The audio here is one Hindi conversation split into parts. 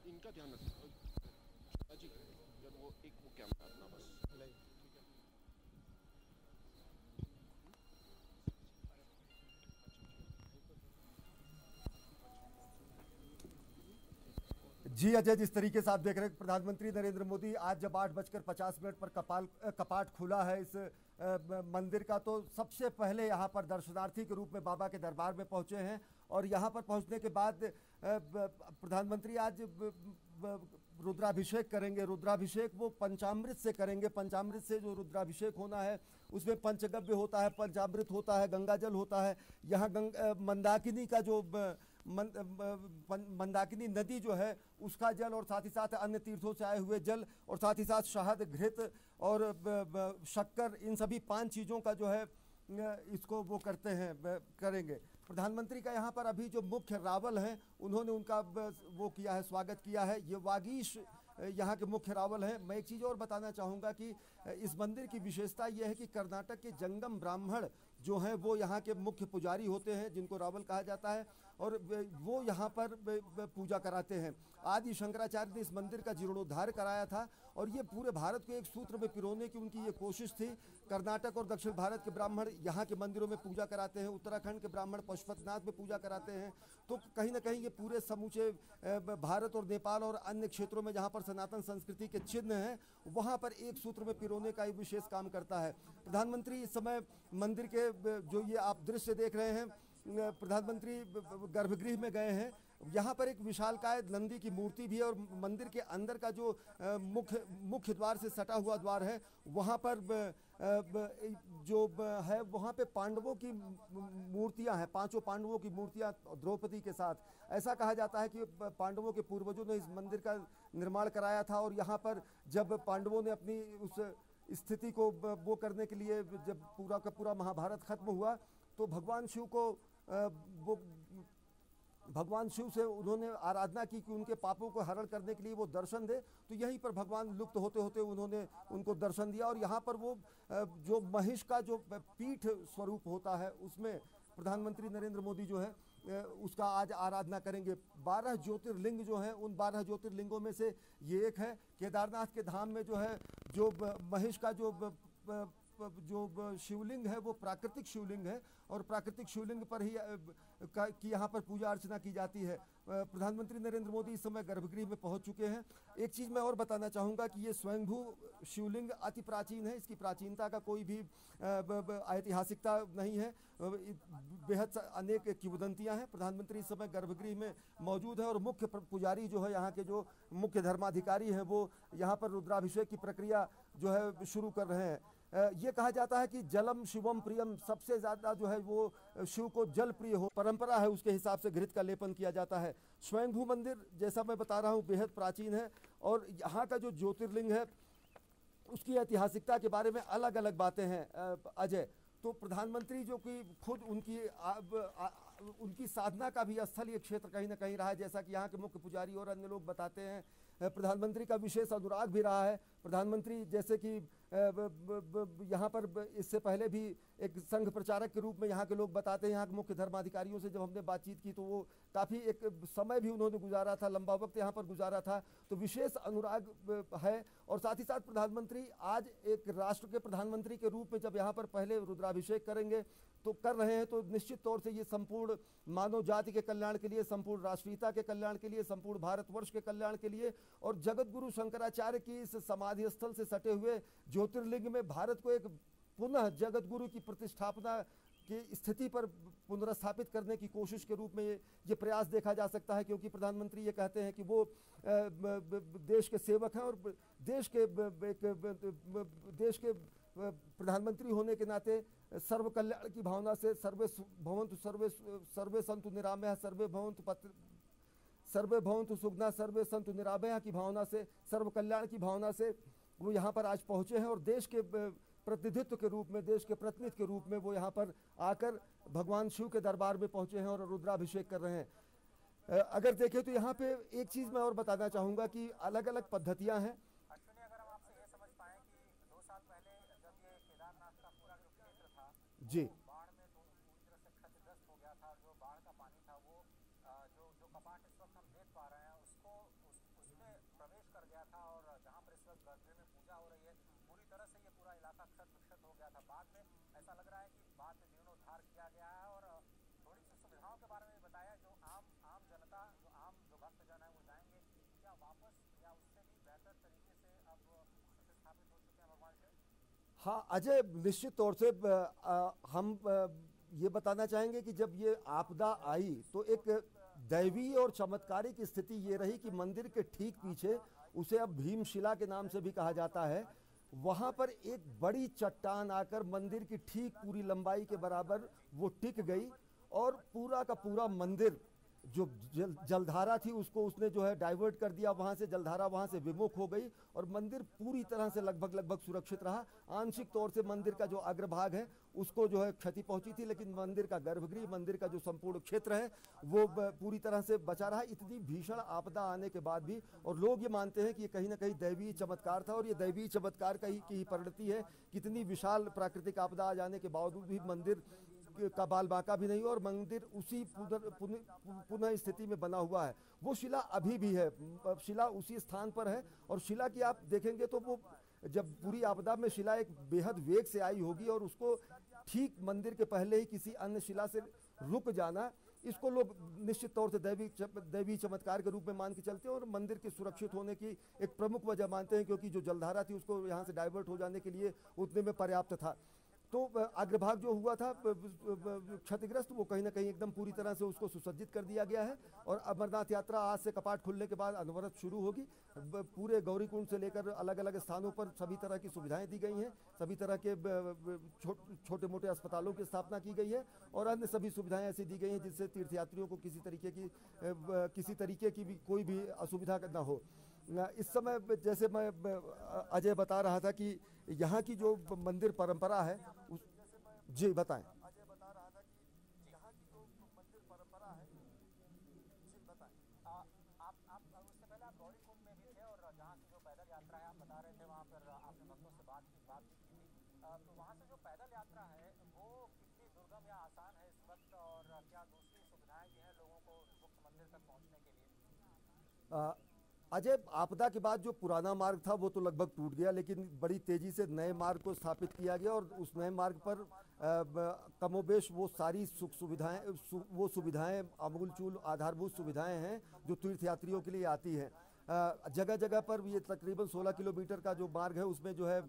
इनका ध्यान रखना जी, वो एक वो कैमरा अपना बस जी अजय, जिस तरीके से आप देख रहे हैं प्रधानमंत्री नरेंद्र मोदी आज जब 8:50 पर कपाट खुला है इस मंदिर का, तो सबसे पहले यहाँ पर दर्शनार्थी के रूप में बाबा के दरबार में पहुंचे हैं। और यहाँ पर पहुंचने के बाद प्रधानमंत्री आज रुद्राभिषेक करेंगे। रुद्राभिषेक वो पंचामृत से करेंगे। पंचामृत से जो रुद्राभिषेक होना है उसमें पंचगव्य होता है, पंचामृत होता है, गंगाजल होता है। यहाँ मंदाकिनी का जो मंदाकिनी नदी जो है उसका जल, और साथ ही साथ अन्य तीर्थों से आए हुए जल, और साथ ही साथ शहद, घृत और शक्कर, इन सभी 5 चीज़ों का जो है इसको वो करते हैं, करेंगे। प्रधानमंत्री का यहाँ पर अभी जो मुख्य रावल हैं उन्होंने उनका वो किया है, स्वागत किया है। ये वागीश यहाँ के मुख्य रावल हैं। मैं एक चीज़ और बताना चाहूँगा कि इस मंदिर की विशेषता ये है कि कर्नाटक के जंगम ब्राह्मण जो हैं वो यहाँ के मुख्य पुजारी होते हैं, जिनको रावल कहा जाता है, और वो यहाँ पर पूजा कराते हैं। आदि शंकराचार्य ने इस मंदिर का जीर्णोद्धार कराया था, और ये पूरे भारत को एक सूत्र में पिरोने की उनकी ये कोशिश थी। कर्नाटक और दक्षिण भारत के ब्राह्मण यहाँ के मंदिरों में पूजा कराते हैं, उत्तराखंड के ब्राह्मण पशुपतिनाथ में पूजा कराते हैं। तो कहीं ना कहीं ये पूरे समूचे भारत और नेपाल और अन्य क्षेत्रों में जहाँ पर सनातन संस्कृति के चिन्ह हैं वहाँ पर एक सूत्र में पिरोने का एक विशेष काम करता है। प्रधानमंत्री इस समय मंदिर के जो ये आप दृश्य देख रहे हैं, प्रधानमंत्री गर्भगृह में गए हैं। यहाँ पर एक विशालकाय नंदी की मूर्ति भी है, और मंदिर के अंदर का जो मुख्य द्वार से सटा हुआ द्वार है वहाँ पर जो है वहाँ पे पांडवों की मूर्तियाँ हैं, 5 पांडवों की मूर्तियाँ द्रौपदी के साथ। ऐसा कहा जाता है कि पांडवों के पूर्वजों ने इस मंदिर का निर्माण कराया था, और यहाँ पर जब पांडवों ने अपनी उस स्थिति को वो करने के लिए जब पूरा का पूरा महाभारत खत्म हुआ तो भगवान शिव से उन्होंने आराधना की कि उनके पापों को हरण करने के लिए वो दर्शन दे। तो यहीं पर भगवान लुप्त होते होते उन्होंने उनको दर्शन दिया, और यहाँ पर वो जो महिष का जो पीठ स्वरूप होता है उसमें प्रधानमंत्री नरेंद्र मोदी जो है उसका आज आराधना करेंगे। 12 ज्योतिर्लिंग जो हैं उन 12 ज्योतिर्लिंगों में से ये एक है। केदारनाथ के धाम में जो है जो महिष का जो शिवलिंग है वो प्राकृतिक शिवलिंग है, और प्राकृतिक शिवलिंग पर ही की यहाँ पर पूजा अर्चना की जाती है। प्रधानमंत्री नरेंद्र मोदी इस समय गर्भगृह में पहुँच चुके हैं। एक चीज़ मैं और बताना चाहूँगा कि ये स्वयंभू शिवलिंग अति प्राचीन है। इसकी प्राचीनता का कोई भी ऐतिहासिकता नहीं है, बेहद अनेक किंवदंतियाँ हैं। प्रधानमंत्री इस समय गर्भगृह में मौजूद है, और मुख्य पुजारी जो है यहाँ के जो मुख्य धर्माधिकारी हैं वो यहाँ पर रुद्राभिषेक की प्रक्रिया जो है शुरू कर रहे हैं। ये कहा जाता है कि जलम शिवम प्रियम, सबसे ज़्यादा जो है वो शिव को जल प्रिय हो, परंपरा है उसके हिसाब से घृत का लेपन किया जाता है। स्वयंभू मंदिर जैसा मैं बता रहा हूँ बेहद प्राचीन है, और यहाँ का जो ज्योतिर्लिंग है उसकी ऐतिहासिकता के बारे में अलग अलग बातें हैं अजय। तो प्रधानमंत्री जो कि खुद उनकी साधना का भी स्थल ये क्षेत्र कहीं ना कहीं रहा है, जैसा कि यहाँ के मुख्य पुजारी और अन्य लोग बताते हैं। प्रधानमंत्री का विशेष अनुराग भी रहा है। प्रधानमंत्री जैसे कि यहाँ पर इससे पहले भी एक संघ प्रचारक के रूप में यहाँ के लोग बताते हैं, यहाँ के मुख्य धर्माधिकारियों से जब हमने बातचीत की तो वो काफ़ी एक समय भी उन्होंने गुजारा था, लंबा वक्त यहाँ पर गुजारा था, तो विशेष अनुराग है। और साथ ही साथ प्रधानमंत्री आज एक राष्ट्र के प्रधानमंत्री के रूप में जब यहाँ पर पहले रुद्राभिषेक करेंगे तो कर रहे हैं, तो निश्चित तौर से ये संपूर्ण मानव जाति के कल्याण के लिए, संपूर्ण राष्ट्रीयता के कल्याण के लिए, संपूर्ण भारतवर्ष के कल्याण के लिए और जगत गुरु शंकराचार्य की इस समाधि स्थल से सटे हुए ज्योतिर्लिंग में भारत को एक पुनः जगत गुरु की प्रतिष्ठापना की स्थिति पर पुनर्स्थापित करने की कोशिश के रूप में ये प्रयास देखा जा सकता है, क्योंकि प्रधानमंत्री ये कहते हैं कि वो देश के सेवक हैं और देश के प्रधानमंत्री होने के नाते सर्व कल्याण की भावना से सर्वे संतु निरामया सर्वे भवन्तु सुखना सर्वे संतु निरामया की भावना से, सर्व कल्याण की भावना से वो यहाँ पर आज पहुँचे हैं और देश के प्रतिनिधित्व के रूप में, देश के प्रतिनिधि के रूप में वो यहाँ पर आकर भगवान शिव के दरबार में पहुँचे हैं और रुद्राभिषेक कर रहे हैं। अगर देखें तो यहाँ पे एक चीज़ मैं और बताना चाहूँगा कि अलग अलग पद्धतियाँ हैं। अश्विनी, अगर हम आपसे ये समझ पाएं कि 2 साल पहले जब ये केदारनाथ का पूरा जो क्षेत्र था जी, बाढ़ में तो पूरी तरह से क्षतिग्रस्त हो गया था। जो बाढ़ का पानी था वो जो कपाट इस वक्त हम देख पा रहे हैं उसमें प्रवेश कर गया था और जहाँ पर इस वक्त गर्भगृह में पूजा हो रही है पूरी तरह से ये पूरा इलाका क्षत विक्षत हो गया था। बाद में ऐसा लग रहा है कि बाद में जीर्णोद्धार किया गया है और थोड़ी सी सुविधाओं के बारे में बताया। जो आम जनता, जो भक्तजन है वो जाएंगे क्या वापस या उससे भी बेहतर तरीके से अब प्रतिष्ठापित हो चुके हैं भगवान शिव? हाँ अजय, निश्चित तौर से हम ये बताना चाहेंगे कि जब ये आपदा आई तो एक दैवीय और चमत्कारिक स्थिति ये रही कि मंदिर के ठीक पीछे, उसे अब भीमशिला के नाम से भी कहा जाता है, वहाँ पर एक बड़ी चट्टान आकर मंदिर की ठीक पूरी लंबाई के बराबर वो टिक गई और पूरा का पूरा मंदिर जो जलधारा थी उसको उसने जो है डाइवर्ट कर दिया, वहाँ से जलधारा वहाँ से विमुख हो गई और मंदिर पूरी तरह से लगभग सुरक्षित रहा। आंशिक तौर से मंदिर का जो अग्रभाग है उसको जो है क्षति पहुंची थी, लेकिन मंदिर का गर्भगृह, मंदिर का जो संपूर्ण क्षेत्र है वो पूरी तरह से बचा रहा इतनी भीषण आपदा आने के बाद भी। और लोग ये मानते हैं कि ये कहीं ना कहीं दैवीय चमत्कार था और ये दैवीय चमत्कार की ही परिणति है। कितनी विशाल प्राकृतिक आपदा आ जाने के बावजूद भी मंदिर का बाल बांका भी नहीं और मंदिर उसी पुनः स्थिति में बना हुआ है। वो शिला अभी भी है, शिला उसी स्थान पर है और शिला की आप देखेंगे तो वो जब पूरी आपदा में शिला एक बेहद वेग से आई होगी और उसको ठीक मंदिर के पहले ही किसी अन्य शिला से रुक जाना, इसको लोग निश्चित तौर से दैवी चमत्कार के रूप में मान के चलते हैं और मंदिर के सुरक्षित होने की एक प्रमुख वजह मानते हैं, क्योंकि जो जलधारा थी उसको यहाँ से डाइवर्ट हो जाने के लिए उतने में पर्याप्त था। तो अग्रभाग जो हुआ था क्षतिग्रस्त, वो कहीं ना कहीं एकदम पूरी तरह से उसको सुसज्जित कर दिया गया है और अमरनाथ यात्रा आज से कपाट खुलने के बाद अनवरत शुरू होगी। पूरे गौरीकुंड से लेकर अलग अलग स्थानों पर सभी तरह की सुविधाएं दी गई हैं, सभी तरह के छोटे मोटे अस्पतालों की स्थापना की गई है और अन्य सभी सुविधाएं ऐसी दी गई हैं जिससे तीर्थयात्रियों को किसी तरीके की भी कोई भी असुविधा न हो। इस समय जैसे मैं अजय बता रहा था कि यहाँ की जो मंदिर परंपरा है जी बताएं। अजय बता रहा था कि यहाँ की जो मंदिर परंपरा है जी बताएं। आप उससे पहले आप गौरीकुंड में भी थे और जहाँ की जो पैदल यात्रा है आप बता रहे थे, वहाँ पर आपने भक्तों से बात भी की थी। तो वहाँ से जो पैदल यात्रा है वो कितनी दुर्गम या आसान है इस वक्त और क्या दूसरी सुविधाएं भी हैं लोगों को मुख्य मंदिर तक पहुँचने के लिए? अजय, आपदा के बाद जो पुराना मार्ग था वो तो लगभग टूट गया, लेकिन बड़ी तेजी से नए मार्ग को स्थापित किया गया और उस नए मार्ग पर कमोबेश वो सारी सुविधाएं अमूलचूल आधारभूत सुविधाएं हैं जो तीर्थयात्रियों के लिए आती हैं। जगह जगह पर ये तकरीबन 16 किलोमीटर का जो मार्ग है उसमें जो है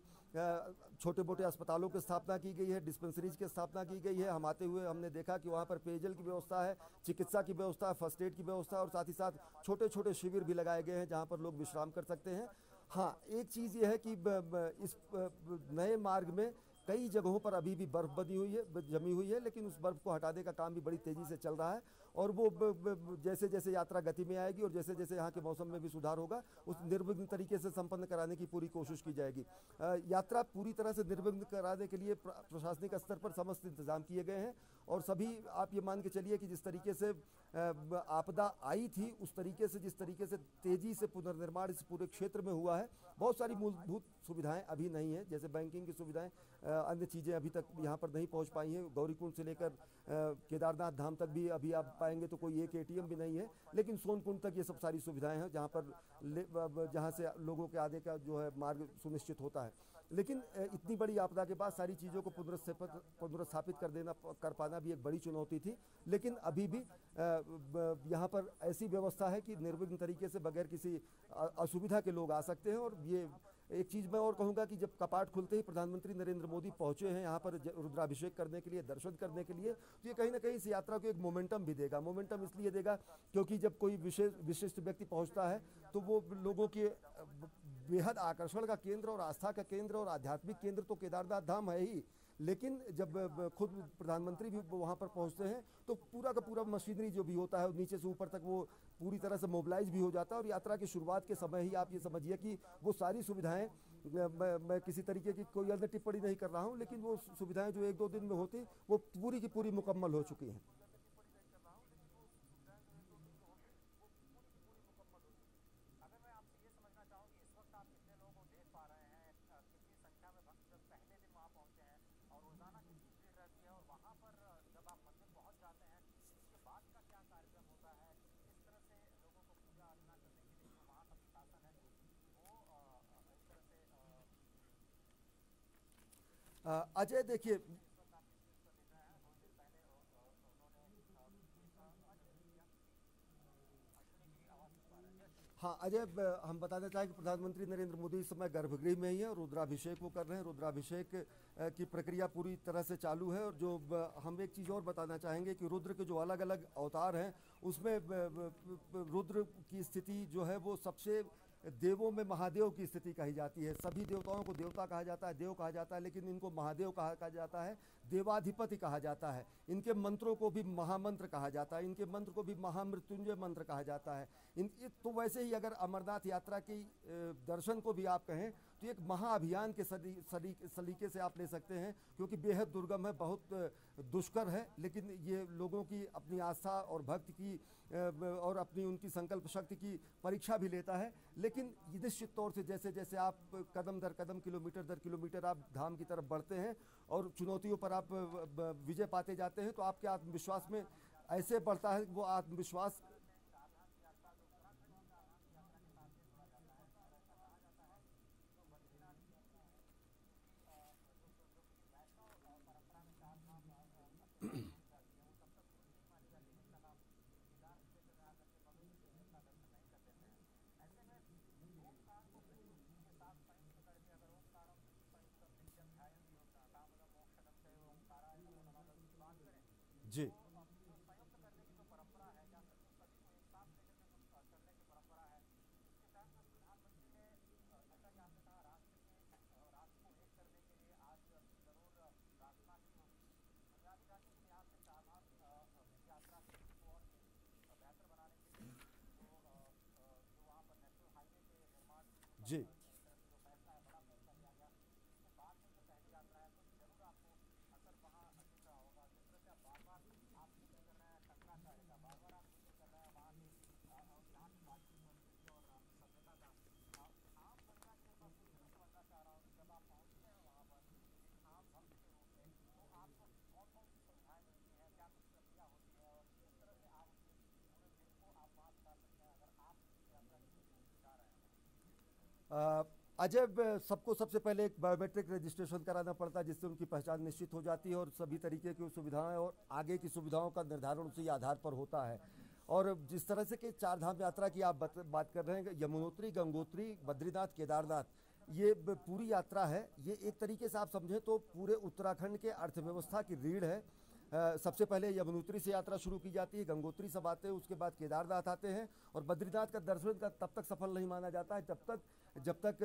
छोटे मोटे अस्पतालों की स्थापना की गई है, डिस्पेंसरीज की स्थापना की गई है। हम आते हुए हमने देखा कि वहाँ पर पेयजल की व्यवस्था है, चिकित्सा की व्यवस्था है, फर्स्ट एड की व्यवस्था और साथ ही साथ छोटे छोटे शिविर भी लगाए गए हैं जहाँ पर लोग विश्राम कर सकते हैं। हाँ, एक चीज़ ये है कि इस नए मार्ग में कई जगहों पर अभी भी बर्फ़ जमी हुई है, लेकिन उस बर्फ़ को हटाने का काम भी बड़ी तेज़ी से चल रहा है और वो जैसे जैसे यात्रा गति में आएगी और जैसे जैसे यहाँ के मौसम में भी सुधार होगा उस निर्विघ्न तरीके से संपन्न कराने की पूरी कोशिश की जाएगी। यात्रा पूरी तरह से निर्विघ्न कराने के लिए प्रशासनिक स्तर पर समस्त इंतजाम किए गए हैं और सभी आप ये मान के चलिए कि जिस तरीके से आपदा आई थी उस तरीके से जिस तरीके से तेजी से पुनर्निर्माण इस पूरे क्षेत्र में हुआ है, बहुत सारी मूलभूत सुविधाएं अभी नहीं है, जैसे बैंकिंग की सुविधाएं, अन्य चीज़ें अभी तक यहाँ पर नहीं पहुँच पाई हैं। गौरीकुंड से लेकर केदारनाथ धाम तक भी अभी आप पाएंगे तो कोई एक ATM भी नहीं है, लेकिन सोनकुंड तक ये सब सारी सुविधाएं हैं जहाँ पर जहाँ से लोगों के आने का जो है मार्ग सुनिश्चित होता है। लेकिन इतनी बड़ी आपदा के बाद सारी चीज़ों को पुनर्स्थापित कर पाना भी एक बड़ी चुनौती थी, लेकिन अभी भी यहाँ पर ऐसी व्यवस्था है कि निर्विघ्न तरीके से बगैर किसी असुविधा के लोग आ सकते हैं। और ये एक चीज़ मैं और कहूँगा कि जब कपाट खुलते ही प्रधानमंत्री नरेंद्र मोदी पहुँचे हैं यहाँ पर रुद्राभिषेक करने के लिए, दर्शन करने के लिए, तो ये कहीं ना कहीं इस यात्रा को एक मोमेंटम भी देगा। मोमेंटम इसलिए देगा क्योंकि जब कोई विशिष्ट व्यक्ति पहुँचता है तो वो लोगों के बेहद आकर्षण का केंद्र और आस्था का केंद्र और आध्यात्मिक केंद्र तो केदारनाथ धाम है ही, लेकिन जब खुद प्रधानमंत्री भी वहाँ पर पहुँचते हैं तो पूरा का पूरा मशीनरी जो भी होता है नीचे से ऊपर तक वो पूरी तरह से मोबिलाइज भी हो जाता है। और यात्रा की शुरुआत के समय ही आप ये समझिए कि वो सारी सुविधाएं, मैं किसी तरीके की कोई अन्य टिप्पणी नहीं कर रहा हूँ, लेकिन वो सुविधाएं जो 1-2 दिन में होती वो पूरी की पूरी मुकम्मल हो चुकी हैं। अगर मैं आपसे ये समझना चाहूँ कि इस वक्त आप कितने लोगों को देख पा रहे हैं, कितनी संख्या में भक्त जब पहले दिन वहाँ पहुँचे हैं और रोजाना कितनी भीड़ रहती है, और वहाँ पर जब आप मंदिर पहुँच जाते हैं इसके बाद का क्या कार्यक्रम होता है, किस तरह से लोगों को पूजा अर्चना करने के लिए जो वहाँ का प्रशासन है वो इस तरह से अजय देखिए, हाँ अजय, हम बताना चाहें कि प्रधानमंत्री नरेंद्र मोदी इस समय गर्भगृह में ही है और रुद्राभिषेक वो कर रहे हैं। रुद्राभिषेक की प्रक्रिया पूरी तरह से चालू है। और जो हम एक चीज़ और बताना चाहेंगे कि रुद्र के जो अलग अलग अवतार हैं उसमें रुद्र की स्थिति जो है वो सबसे देवों में महादेव की स्थिति कही जाती है। सभी देवताओं को देवता कहा जाता है, देव कहा जाता है, लेकिन इनको महादेव कहा जाता है, देवाधिपति कहा जाता है। इनके मंत्रों को भी महामंत्र कहा जाता है, इनके मंत्र को भी महामृत्युंजय मंत्र कहा जाता है। तो वैसे ही अगर अमरनाथ यात्रा की दर्शन को भी आप कहें तो एक महाअभियान के सलीके से आप ले सकते हैं, क्योंकि बेहद दुर्गम है, बहुत दुष्कर है, लेकिन ये लोगों की अपनी आस्था और भक्ति की और अपनी उनकी संकल्प शक्ति की परीक्षा भी लेता है। लेकिन निश्चित तौर से जैसे जैसे आप कदम दर कदम, किलोमीटर दर किलोमीटर आप धाम की तरफ बढ़ते हैं और चुनौतियों पर आप विजय पाते जाते हैं, तो आपके आत्मविश्वास में ऐसे बढ़ता है वो आत्मविश्वास। जी संयुक्त करने की जो परंपरा है या सभी को एक साथ लेकर के जो चलने की परंपरा है, इसके तहत प्रधानमंत्री ने जैसा कि आपने कहा राष्ट्र को एक करने के लिए आज जरूर प्रार्थना की होगी। पंजाबी राज्य के लिहाज से चारधाम यात्रा को और बेहतर बनाने के लिए जो वहाँ पर नेशनल हाईवे के निर्माण जी जो फैसला है, बड़ा फैसला लिया गया, इसके बाद में जो पहली यात्रा है तो जरूर आपको असर वहाँ दिख रहा होगा। जिस तरह से आप बार बार आप जिक्र कर रहे हैं शंकराचार्य का, बार बार आप जिक्र कर रहे हैं वहाँ के यहाँ की बातचीत संस्कृति और सभ्यता का, आम जनता के पास मैं समझना चाह रहा हूँ कि जब आप पहुँचते हैं वहाँ पर एक आम भक्त के रूप में तो आपको कौन कौन सी सुविधाएं मिलती हैं, क्या कुछ प्रक्रिया होती है और किस तरह से आप पूरे दिन को आप वहाँ बिता सकते हैं अगर आप यात्रा के लिए जा रहे हैं। अजय, सबको सबसे पहले एक बायोमेट्रिक रजिस्ट्रेशन कराना पड़ता है जिससे उनकी पहचान निश्चित हो जाती है और सभी तरीके की सुविधाएं और आगे की सुविधाओं का निर्धारण उसी आधार पर होता है। और जिस तरह से कि चार धाम यात्रा की आप बात कर रहे हैं, यमुनोत्री, गंगोत्री, बद्रीनाथ, केदारनाथ, ये पूरी यात्रा है, ये एक तरीके से आप समझें तो पूरे उत्तराखंड के अर्थव्यवस्था की रीढ़ है। सबसे पहले यमुनोत्री से यात्रा शुरू की जाती है, गंगोत्री सब आते हैं, उसके बाद केदारनाथ आते हैं और बद्रीनाथ का दर्शन का तब तक सफल नहीं माना जाता है जब तक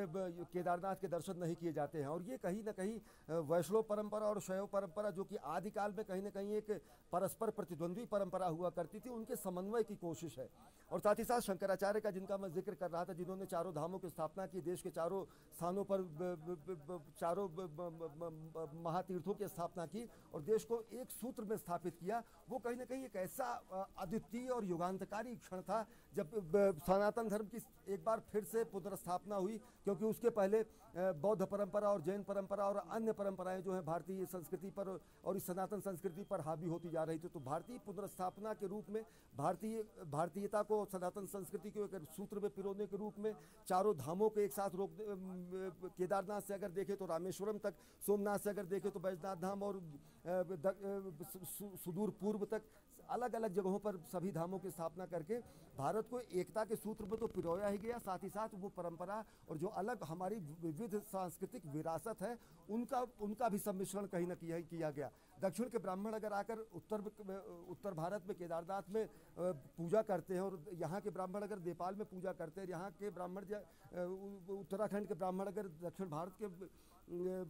केदारनाथ के दर्शन नहीं किए जाते हैं। और ये कहीं ना कहीं वैष्णव परंपरा और शैव परंपरा जो कि आदिकाल में कहीं ना कहीं एक परस्पर प्रतिद्वंद्वी परंपरा हुआ करती थी, उनके समन्वय की कोशिश है। और साथ ही साथ शंकराचार्य का, जिनका मैं जिक्र कर रहा था, जिन्होंने चारों धामों की स्थापना की, देश के चारों स्थानों पर चारों महातीर्थों की स्थापना की और देश को एक सूत्र में स्थापित किया, वो कहीं ना कहीं एक ऐसा अद्वितीय और युगांतकारी क्षण था जब सनातन धर्म की एक बार फिर से पुनर्स्थापना हुई, क्योंकि उसके पहले बौद्ध परंपरा और जैन परंपरा और अन्य परंपराएं जो है भारतीय संस्कृति पर और इस सनातन संस्कृति पर हावी होती जा रही थी। तो भारतीय पुनर्स्थापना के रूप में भारतीयता को सनातन संस्कृति को एक सूत्र में पिरोने के रूप में चारों धामों को एक साथ रोक, केदारनाथ से अगर देखें तो रामेश्वरम तक, सोमनाथ से अगर देखें तो बैजनाथ धाम और सुदूर पूर्व तक अलग अलग जगहों पर सभी धामों की स्थापना करके भारत को एकता के सूत्र में तो पिरोया ही गया, साथ ही साथ वो परंपरा और जो अलग हमारी विविध सांस्कृतिक विरासत है उनका भी सम्मिश्रण कहीं ना किया गया। दक्षिण के ब्राह्मण अगर आकर उत्तर भारत में केदारनाथ में पूजा करते हैं और यहाँ के ब्राह्मण अगर नेपाल में पूजा करते हैं, यहाँ के ब्राह्मण उत्तराखंड के ब्राह्मण अगर दक्षिण भारत के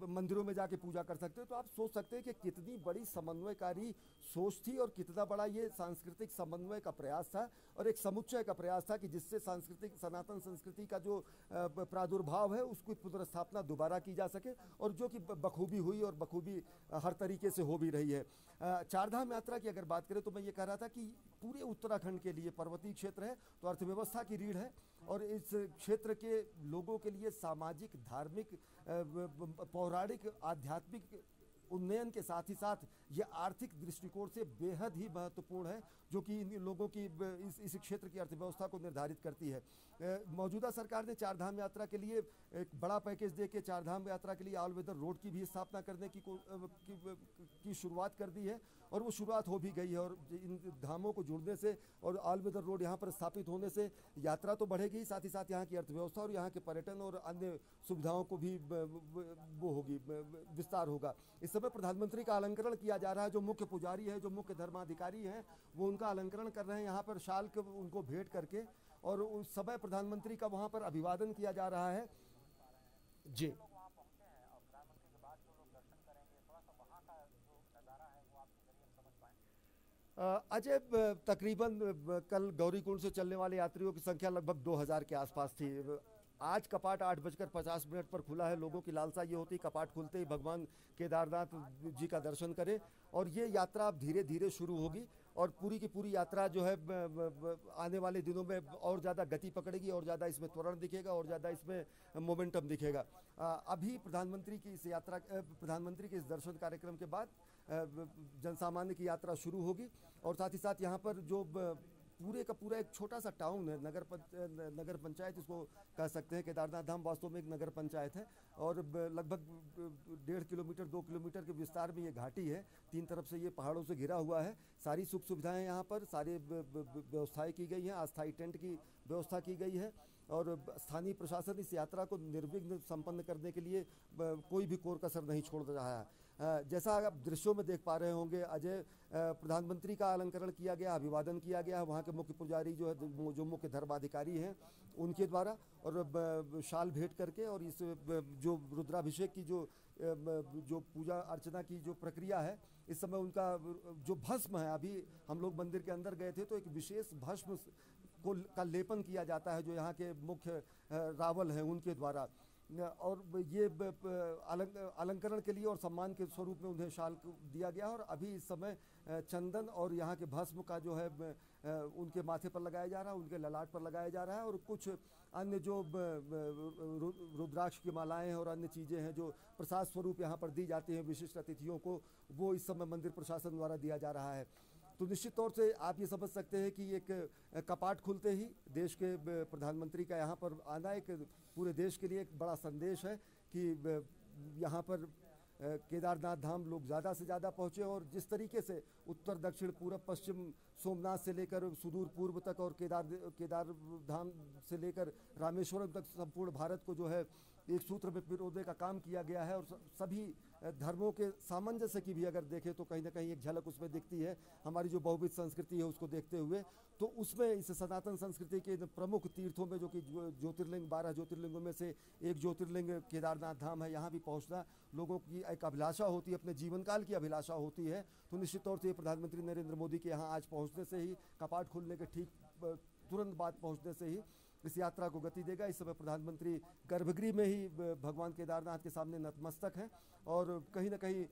मंदिरों में जाके पूजा कर सकते हो, तो आप सोच सकते हैं कि कितनी बड़ी समन्वयकारी सोच थी और कितना बड़ा ये सांस्कृतिक समन्वय का प्रयास था और एक समुच्चय का प्रयास था कि जिससे सांस्कृतिक सनातन संस्कृति का जो प्रादुर्भाव है उसकी पुनर्स्थापना दोबारा की जा सके और जो कि बखूबी हुई और बखूबी हर तरीके से हो भी रही है। चारधाम यात्रा की अगर बात करें तो मैं ये कह रहा था कि पूरे उत्तराखंड के लिए पर्वतीय क्षेत्र है तो अर्थव्यवस्था की रीढ़ है और इस क्षेत्र के लोगों के लिए सामाजिक, धार्मिक, पौराणिक, आध्यात्मिक उन्नयन के साथ ही साथ ये आर्थिक दृष्टिकोण से बेहद ही महत्वपूर्ण है, जो कि इन लोगों की इस क्षेत्र की अर्थव्यवस्था को निर्धारित करती है। मौजूदा सरकार ने चारधाम यात्रा के लिए एक बड़ा पैकेज देके चारधाम यात्रा के लिए ऑल वेदर रोड की भी स्थापना करने की शुरुआत कर दी है और वो शुरुआत हो भी गई है। और इन धामों को जुड़ने से और ऑल वेदर रोड यहाँ पर स्थापित होने से यात्रा तो बढ़ेगी, साथ ही साथ यहाँ की अर्थव्यवस्था और यहाँ के पर्यटन और अन्य सुविधाओं को भी वो होगी, विस्तार होगा। इस समय प्रधानमंत्री का अलंकरण किया जा रहा है, जो मुख्य पुजारी है, जो मुख्य धर्माधिकारी हैं, वो उनका अलंकरण कर रहे हैं यहाँ पर शाल के उनको भेंट करके और उस समय प्रधानमंत्री का वहाँ पर अभिवादन किया जा रहा है। जी वहाँ पहुंचे हैं और प्रधानमंत्री के बाद जो लोग दर्शन करेंगे, थोड़ा सा वहाँ का जो नज़ारा है वो आपके जरिए हम समझ पाएं। अजय, तकरीबन कल गौरीकुंड से चलने वाले यात्रियों की संख्या लगभग 2000 के आसपास थी। आज कपाट 8:50 पर खुला है। लोगों की लालसा ये होती कपाट खुलते ही भगवान केदारनाथ जी का दर्शन करें और ये यात्रा अब धीरे धीरे शुरू होगी और पूरी की पूरी यात्रा जो है आने वाले दिनों में और ज़्यादा गति पकड़ेगी और ज़्यादा इसमें त्वरण दिखेगा और ज़्यादा इसमें मोमेंटम दिखेगा। अभी प्रधानमंत्री की इस दर्शन कार्यक्रम के बाद जनसामान्य की यात्रा शुरू होगी और साथ ही साथ यहाँ पर जो पूरे का पूरा एक छोटा सा टाउन है, नगर पंचायत इसको कह सकते हैं। केदारनाथ धाम वास्तव में एक नगर पंचायत है और लगभग 1.5 किलोमीटर 2 किलोमीटर के विस्तार में ये घाटी है। 3 तरफ से ये पहाड़ों से घिरा हुआ है। सारी सुख सुविधाएं यहाँ पर सारी व्यवस्थाएं की गई हैं। अस्थायी टेंट की व्यवस्था की गई है और स्थानीय प्रशासन इस यात्रा को निर्विघ्न संपन्न करने के लिए कोई भी कोर कसर नहीं छोड़ रहा है। जैसा आप दृश्यों में देख पा रहे होंगे अजय, प्रधानमंत्री का अलंकरण किया गया, अभिवादन किया गया वहाँ के मुख्य पुजारी जो है, जो मुख्य धर्माधिकारी हैं उनके द्वारा और शाल भेंट करके और इस जो रुद्राभिषेक की जो पूजा अर्चना की जो प्रक्रिया है, इस समय उनका जो भस्म है, अभी हम लोग मंदिर के अंदर गए थे तो एक विशेष भस्म का लेपन किया जाता है जो यहाँ के मुख्य रावल हैं उनके द्वारा और ये अलंकरण के लिए और सम्मान के स्वरूप में उन्हें शाल दिया गया और अभी इस समय चंदन और यहाँ के भस्म का जो है उनके माथे पर लगाया जा रहा है, उनके ललाट पर लगाया जा रहा है और कुछ अन्य जो रुद्राक्ष की मालाएं हैं और अन्य चीज़ें हैं जो प्रसाद स्वरूप यहाँ पर दी जाती हैं विशिष्ट अतिथियों को, वो इस समय मंदिर प्रशासन द्वारा दिया जा रहा है। तो निश्चित तौर से आप ये समझ सकते हैं कि एक कपाट खुलते ही देश के प्रधानमंत्री का यहाँ पर आना एक पूरे देश के लिए एक बड़ा संदेश है कि यहाँ पर केदारनाथ धाम लोग ज़्यादा से ज़्यादा पहुँचे और जिस तरीके से उत्तर दक्षिण पूरब पश्चिम सोमनाथ से लेकर सुदूर पूर्व तक और केदार धाम से लेकर रामेश्वरम तक संपूर्ण भारत को जो है एक सूत्र में पिरोने का काम किया गया है। और सभी धर्मों के सामंजस्य की भी अगर देखें तो कहीं ना कहीं एक झलक उसमें दिखती है, हमारी जो बहुविध संस्कृति है उसको देखते हुए। तो उसमें इस सनातन संस्कृति के प्रमुख तीर्थों में जो कि ज्योतिर्लिंग 12 ज्योतिर्लिंगों में से एक ज्योतिर्लिंग केदारनाथ धाम है, यहाँ भी पहुँचना लोगों की एक अभिलाषा होती है, अपने जीवन काल की अभिलाषा होती है। तो निश्चित तौर से प्रधानमंत्री नरेंद्र मोदी के यहाँ आज पहुँचने से ही, कपाट खुलने के ठीक तुरंत बाद पहुँचने से ही इस यात्रा को गति देगा। इस समय प्रधानमंत्री गर्भगृह में ही भगवान केदारनाथ के सामने नतमस्तक हैं और कहीं ना कहीं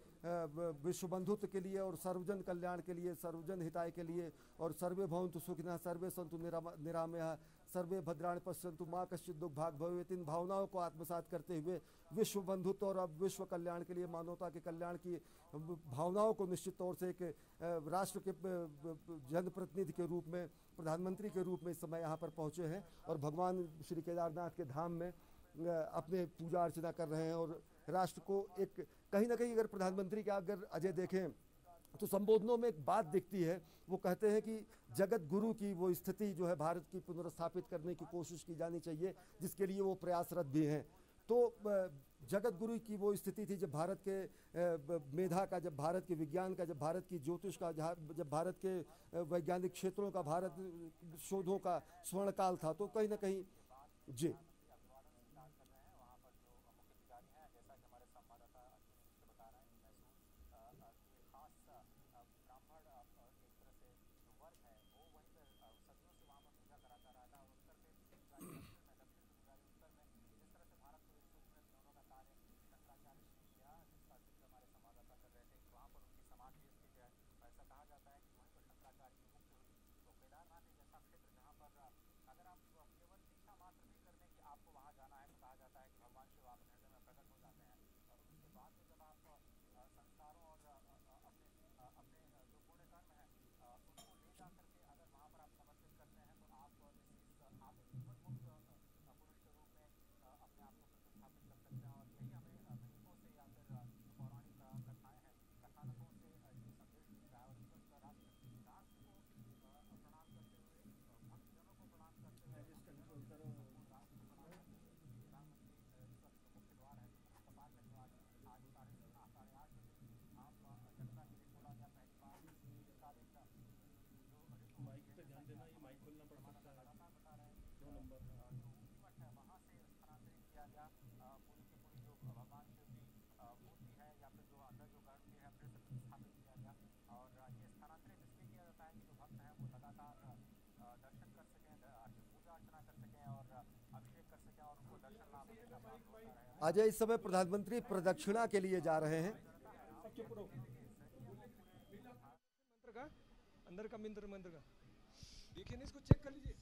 विश्व बंधुत्व के लिए और सर्वजन कल्याण के लिए, सर्वजन हिताय के लिए और सर्वे भवन्तु सुखिनः सर्वे सन्तु निरामयः सर्वे भद्राणि पश्यन्तु माँ कश्चित् दुर्भाग् भवेत्, इन भावनाओं को आत्मसात करते हुए विश्व बंधुत्व और अब विश्व कल्याण के लिए, मानवता के कल्याण की भावनाओं को निश्चित तौर से एक राष्ट्र के जनप्रतिनिधि के रूप में, प्रधानमंत्री के रूप में इस समय यहाँ पर पहुँचे हैं और भगवान श्री केदारनाथ के धाम में अपने पूजा अर्चना कर रहे हैं। और राष्ट्र को एक कहीं ना कहीं अगर प्रधानमंत्री का अगर अजय देखें तो संबोधनों में एक बात दिखती है, वो कहते हैं कि जगत गुरु की वो स्थिति जो है भारत की पुनर्स्थापित करने की कोशिश की जानी चाहिए, जिसके लिए वो प्रयासरत भी हैं। तो जगत गुरु की वो स्थिति थी जब भारत के मेधा का, जब भारत के विज्ञान का, जब भारत की ज्योतिष का, जब भारत के वैज्ञानिक क्षेत्रों का, भारत शोधों का स्वर्णकाल था। तो कहीं ना कहीं जी अजय इस समय प्रधानमंत्री प्रदक्षिणा के लिए जा रहे हैं। मंत्र का अंदर का मंत्र का देखिए ना, इसको चेक कर लीजिए।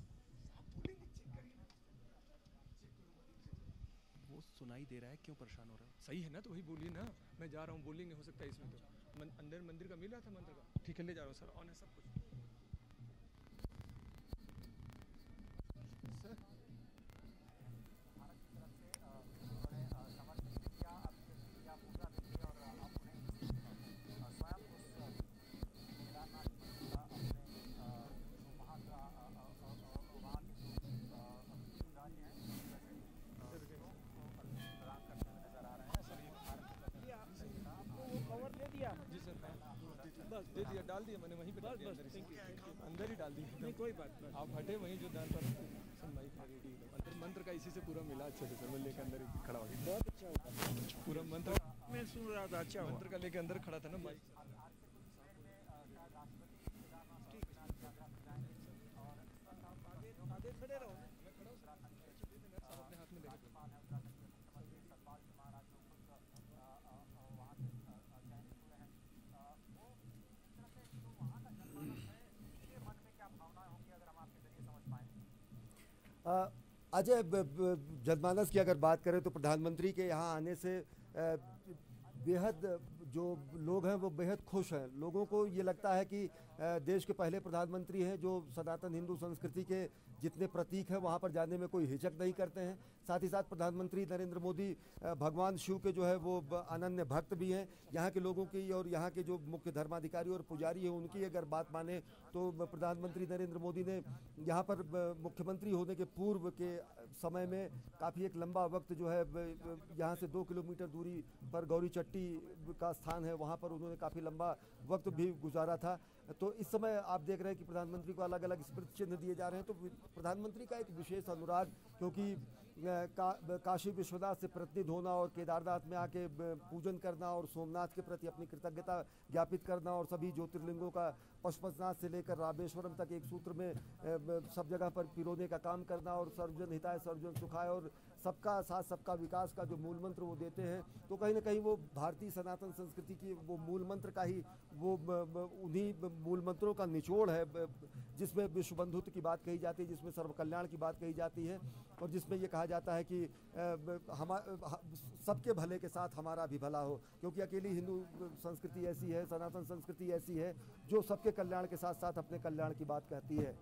वो सुनाई दे रहा है, क्यों परेशान हो रहा है? सही है ना, तो वही बोलिए ना, मैं जा रहा हूँ, बोलेंगे, हो सकता है इसमें तो अंदर मंदिर का मिल रहा था मंत्र का। ठीक है, ले जा रहा हूँ सर, ऑन है सब कुछ। बस दे दिया, डाल दिया मैंने वहीं पे, डाल दिया अंदर ही डाल दिया। नहीं कोई बात नहीं, आप हटे वहीं जो दान पर सुनवाई का रेडी अंदर मंत्र का इसी से पूरा मिला अच्छे से सर। मैं लेकर अंदर ही खड़ा हो गया, बहुत अच्छा हुआ पूरा मंत्र मैं सुन रहा था। अच्छा मंत्र का लेकर अंदर खड़ा था ना भाई। आगे खड़े रहो, मैं खड़ा हूँ सब अपने हाथ में लेकर। अजय, जनमानस की अगर बात करें तो प्रधानमंत्री के यहाँ आने से बेहद जो लोग हैं वो बेहद खुश हैं। लोगों को ये लगता है कि देश के पहले प्रधानमंत्री हैं जो सनातन हिंदू संस्कृति के जितने प्रतीक हैं वहाँ पर जाने में कोई हिचक नहीं करते हैं। साथ ही साथ प्रधानमंत्री नरेंद्र मोदी भगवान शिव के जो है वो अनन्य भक्त भी हैं। यहाँ के लोगों की और यहाँ के जो मुख्य धर्माधिकारी और पुजारी हैं उनकी अगर बात माने तो प्रधानमंत्री नरेंद्र मोदी ने यहाँ पर मुख्यमंत्री होने के पूर्व के समय में काफ़ी एक लंबा वक्त जो है यहाँ से 2 किलोमीटर दूरी पर गौरी चट्टी का स्थान है, वहाँ पर उन्होंने काफ़ी लंबा वक्त भी गुजारा था। तो इस समय आप देख रहे हैं कि प्रधानमंत्री को अलग अलग स्मृति चिन्ह दिए जा रहे हैं। तो प्रधानमंत्री का एक विशेष अनुराग, क्योंकि काशी विश्वनाथ से प्रतिनिधि होना और केदारनाथ में आके पूजन करना और सोमनाथ के प्रति अपनी कृतज्ञता ज्ञापित करना और सभी ज्योतिर्लिंगों का पशुपतिनाथ से लेकर रामेश्वरम तक एक सूत्र में सब जगह पर पिरोने का काम करना और सर्वजन हिताय सर्वजन सुखाय और सबका साथ सबका विकास का जो मूल मंत्र वो देते हैं, तो कहीं ना कहीं वो भारतीय सनातन संस्कृति की वो मूल मंत्र का ही वो उन्हीं मूल मंत्रों का निचोड़ है, जिसमें विश्व बंधुत्व की बात कही जाती है, जिसमें सर्व कल्याण की बात कही जाती है और जिसमें ये कहा जाता है कि सबके भले के साथ हमारा भी भला हो, क्योंकि अकेली हिंदू संस्कृति ऐसी है, सनातन संस्कृति ऐसी है जो सबके कल्याण के साथ साथ अपने कल्याण की बात कहती है।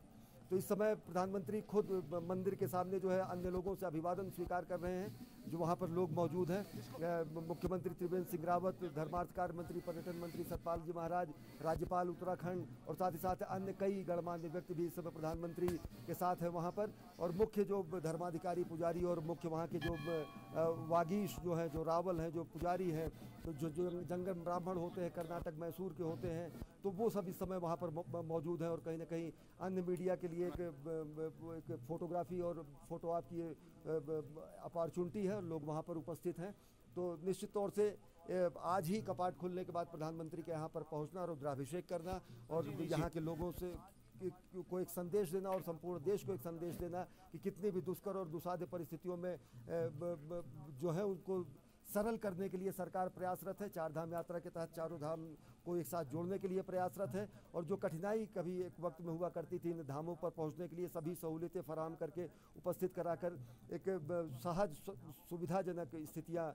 तो इस समय प्रधानमंत्री खुद मंदिर के सामने जो है अन्य लोगों से अभिवादन स्वीकार कर रहे हैं, जो वहाँ पर लोग मौजूद हैं। मुख्यमंत्री त्रिवेंद्र सिंह रावत, धर्मार्थ कार्य मंत्री, पर्यटन मंत्री सतपाल जी महाराज, राज्यपाल उत्तराखंड और साथ ही साथ अन्य कई गणमान्य व्यक्ति भी इस समय प्रधानमंत्री के साथ हैं वहाँ पर। और मुख्य जो धर्माधिकारी पुजारी और मुख्य वहाँ के जो वागीश जो हैं, जो रावल हैं, जो पुजारी हैं, तो जो जंगम ब्राह्मण होते हैं, कर्नाटक मैसूर के होते हैं, तो वो सब इस समय वहाँ पर मौजूद हैं। और कहीं ना कहीं अन्य मीडिया के लिए एक फोटोग्राफी और फोटो आप की अपॉर्चुनिटी है, लोग वहाँ पर उपस्थित हैं। तो निश्चित तौर से आज ही कपाट खुलने के बाद प्रधानमंत्री के यहाँ पर पहुँचना, रुद्राभिषेक करना और यहाँ के लोगों से को एक संदेश देना और संपूर्ण देश को एक संदेश देना कि कितनी भी दुष्कर और दुसाध्य परिस्थितियों में जो है उनको सरल करने के लिए सरकार प्रयासरत है। 4 धाम यात्रा के तहत चारों धाम को एक साथ जोड़ने के लिए प्रयासरत है और जो कठिनाई कभी एक वक्त में हुआ करती थी इन धामों पर पहुंचने के लिए, सभी सहूलियतें फराहम करके उपस्थित कराकर एक सहज सुविधाजनक स्थितियां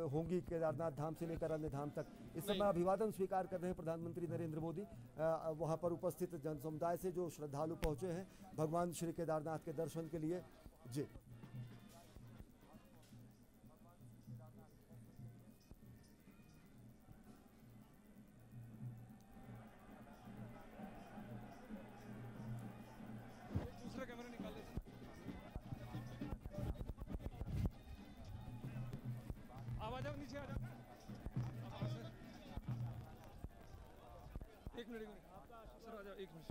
होंगी केदारनाथ धाम से लेकर अन्य धाम तक। इस समय अभिवादन स्वीकार कर रहे हैं प्रधानमंत्री नरेंद्र मोदी वहाँ पर उपस्थित जन समुदाय से जो श्रद्धालु पहुँचे हैं भगवान श्री केदारनाथ के दर्शन के लिए। जी एक मिनट सर, आ जाओ 1 मिनट।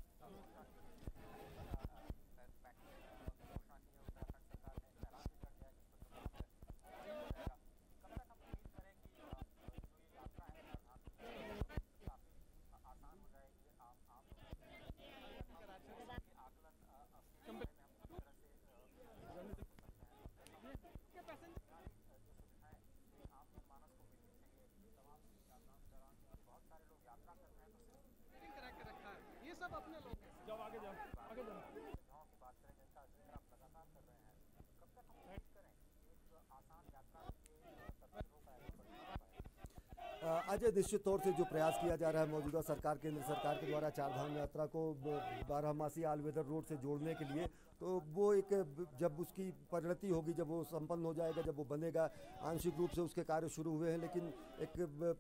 आज निश्चित तौर से जो प्रयास किया जा रहा है मौजूदा सरकार, केंद्र सरकार के द्वारा 4 धाम यात्रा को 12मासी ऑल वेदर रोड से जोड़ने के लिए, तो वो एक जब उसकी परिणति होगी, जब वो संपन्न हो जाएगा, जब वो बनेगा, आंशिक रूप से उसके कार्य शुरू हुए हैं, लेकिन एक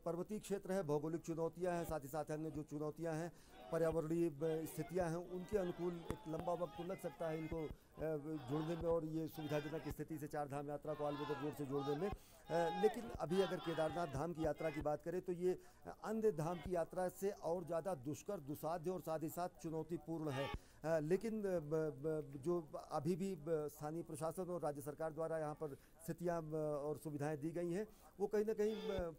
पर्वतीय क्षेत्र है, भौगोलिक चुनौतियां हैं, साथ ही साथ अन्य जो चुनौतियां हैं, पर्यावरणीय स्थितियां हैं, उनके अनुकूल एक लंबा वक्त लग सकता है इनको जोड़ने में और ये सुविधाजनक स्थिति से 4 धाम यात्रा को ऑल वेदर रोड से जोड़ने में। लेकिन अभी अगर केदारनाथ धाम की यात्रा की बात करें तो ये अन्य धाम की यात्रा से और ज़्यादा दुष्कर, दुसाध्य और साथ ही साथ चुनौतीपूर्ण है। लेकिन जो अभी भी स्थानीय प्रशासन और राज्य सरकार द्वारा यहाँ पर स्थितियाँ और सुविधाएं दी गई हैं, वो कहीं ना कहीं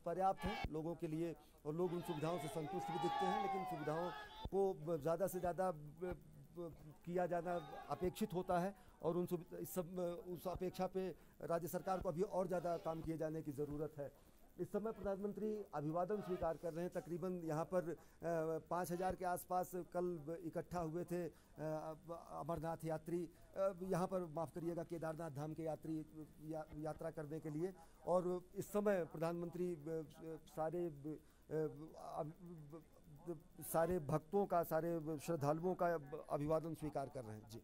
पर्याप्त हैं लोगों के लिए और लोग उन सुविधाओं से संतुष्ट भी दिखते हैं, लेकिन सुविधाओं को ज़्यादा से ज़्यादा किया जाना अपेक्षित होता है और उस अपेक्षा पे राज्य सरकार को अभी और ज़्यादा काम किए जाने की ज़रूरत है। इस समय प्रधानमंत्री अभिवादन स्वीकार कर रहे हैं। तकरीबन यहाँ पर 5000 के आसपास कल इकट्ठा हुए थे अमरनाथ यात्री, यहाँ पर माफ़ करिएगा केदारनाथ धाम के यात्री यात्रा करने के लिए। और इस समय प्रधानमंत्री सारे भक्तों का, सारे श्रद्धालुओं का अभिवादन स्वीकार कर रहे हैं। जी